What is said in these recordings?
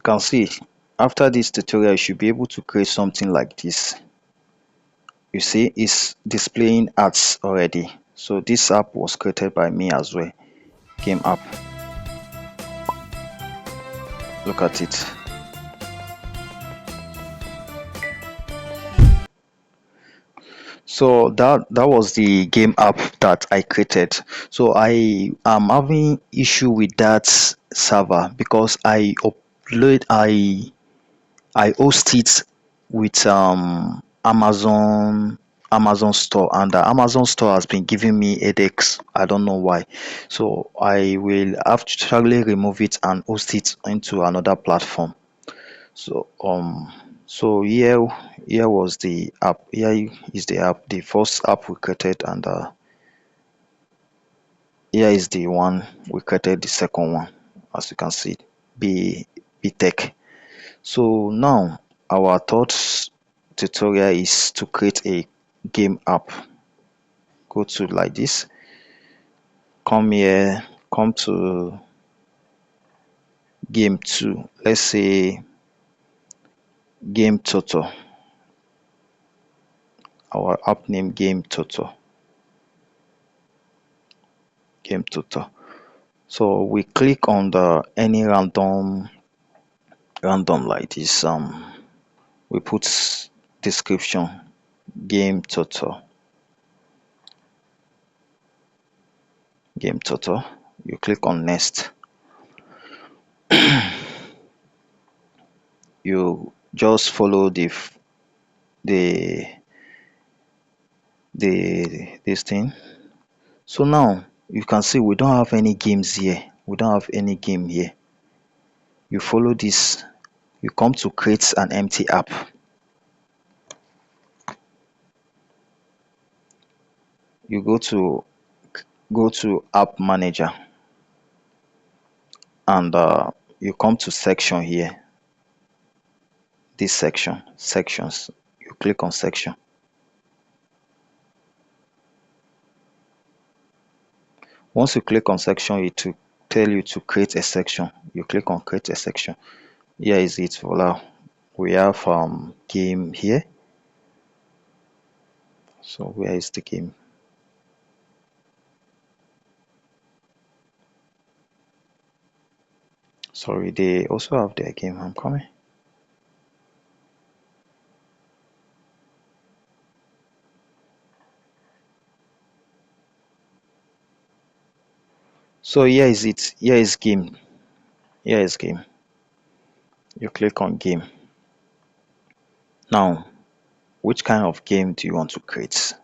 You can see after this tutorial you should be able to create something like this. You see it's displaying ads already. So this app was created by me as well. Game app. Look at it. So that was the game app that I created. So I am having issue with that server because I host it with Amazon store, and the Amazon store has been giving me headaches. I don't know why. So I will actually remove it and host it into another platform. So so here was the app. Here is the app, the first app we created, and here is the one we created, the second one, as you can see, be tech. So now our third tutorial is to create a game app. Go to like this, come here, come to game 2. Let's say game tutor. Our app name game tutor. Game tutor. So we click on the any random like this. We put description game tutor. Game tutor. You click on next. You just follow the this thing. So now you can see we don't have any games here. We don't have any game here. You follow this, you come to create an empty app. You go to app manager, and you come to section here. This section, sections. You click on section. Once you click on section, it will tell you to create a section. You click on create a section. Here is it. Voila, we have game here. So where is the game? Sorry, they also have their game. I'm coming. So here is it. Here is game. Here is game. You click on game. Now, which kind of game do you want to create?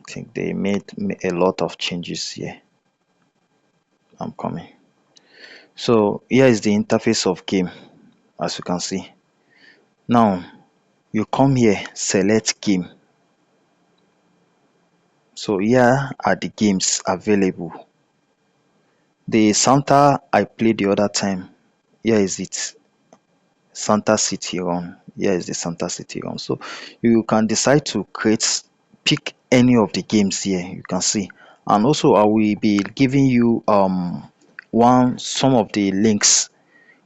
I think they made a lot of changes here. I'm coming. So here is the interface of game, as you can see. Now you come here, select game. So here are the games available. The Santa I played the other time, here is it. Santa City Run. Here is the Santa City Run. So you can decide to pick any of the games here. You can see, and also I will be giving you some of the links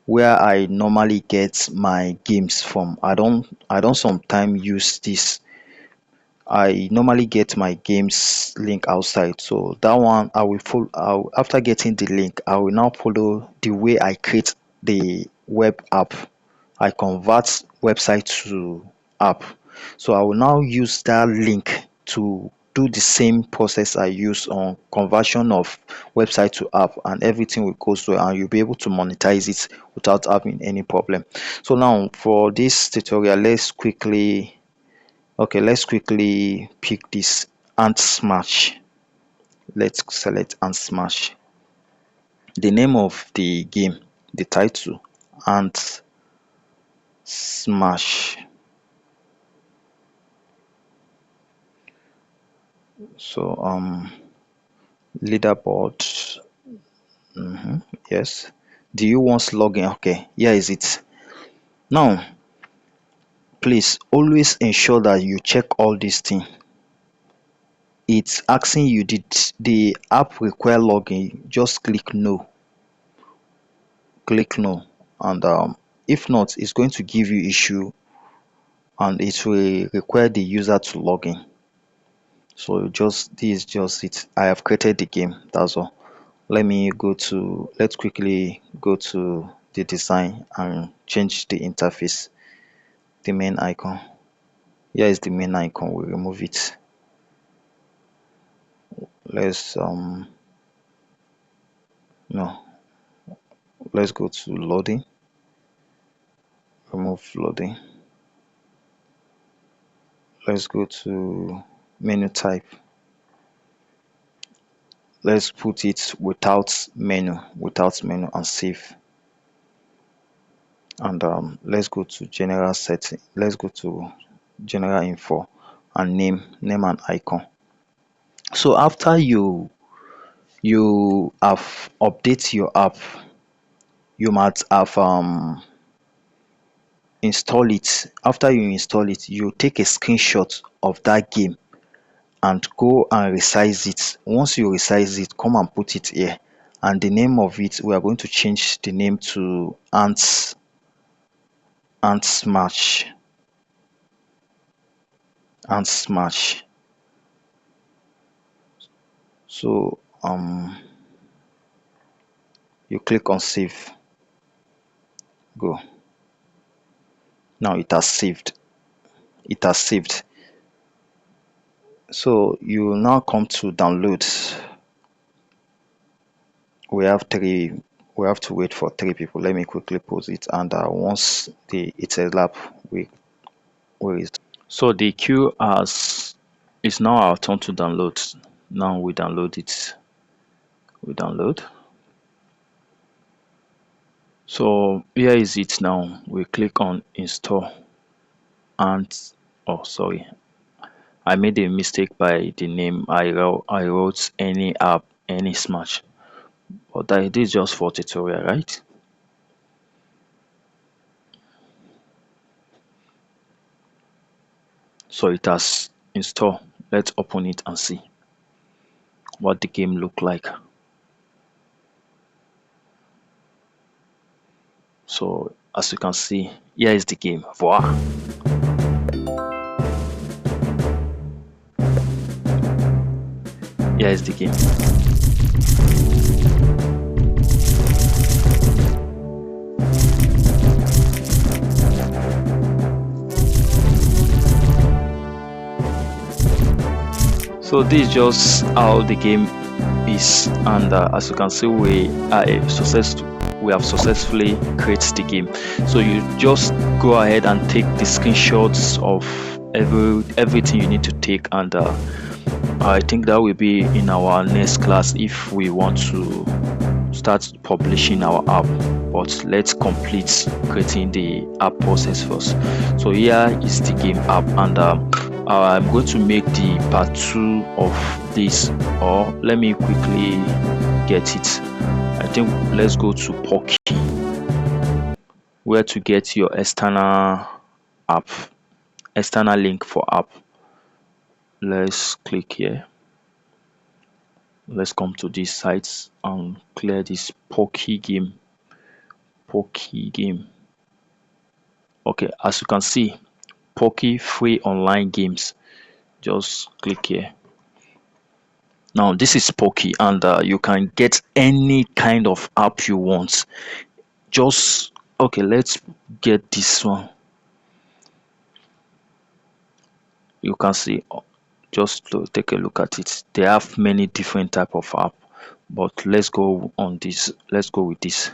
where I normally get my games from. I don't sometimes use this. I normally get my games link outside. So that one I will follow. After getting the link, I will now follow the way I create the web app. I convert website to app. So I will now use that link to do the same process I use on conversion of website to app, and everything will go through, and you'll be able to monetize it without having any problem. So now for this tutorial, let's quickly pick this ant smash. Let's select ant smash. The name of the game, the title, ant smash. So leaderboard. Yes. Do you want login? Okay, here is it. Now please always ensure that you check all these things. It's asking you, did the app require login? Just click no. click no, and if not, it's going to give you issue and it will require the user to log in. So just this is just it. I have created the game, that's all. Let's quickly go to the design and change the interface, the main icon. Here is the main icon. We remove it. Let's no, let's go to loading, remove loading. Let's go to menu type. Let's put it without menu and save. And let's go to general setting. Let's go to general info and name an icon. So after you have update your app, you might have install it. After you install it, you take a screenshot of that game and go and resize it. Once you resize it, come and put it here. And the name of it, we are going to change the name to ant smash. Ant smash. So you click on save. Go. Now it has saved. It has saved. So you now come to download. We have three. We have to wait for three people. Let me quickly pause it, and once it's a lap, we so the queue has it's now our turn to download. Now we download it. We download. So here is it now. We click on install, and oh sorry, I made a mistake by the name. I wrote any app, any smash, but that is just for tutorial, right? So it has installed. Let's open it and see what the game look like. So as you can see, here is the game. Voila. Here is the game. So this is just how the game is, and as you can see, we have successfully created the game. So you just go ahead and take the screenshots of everything you need to take, and I think that will be in our next class if we want to start publishing our app. But let's complete creating the app process first. So here is the game app, and I'm going to make the part 2 of this, or let me quickly get it. I think let's go to Pocky, where to get your external link for app. Let's click here. Let's come to these sites and clear this Pocky game. Okay, as you can see, Pocky free online games. Just click here. Now this is Pocky, and you can get any kind of app you want. Just okay, let's get this one. You can see, just to take a look at it, they have many different type of app, but let's go with this.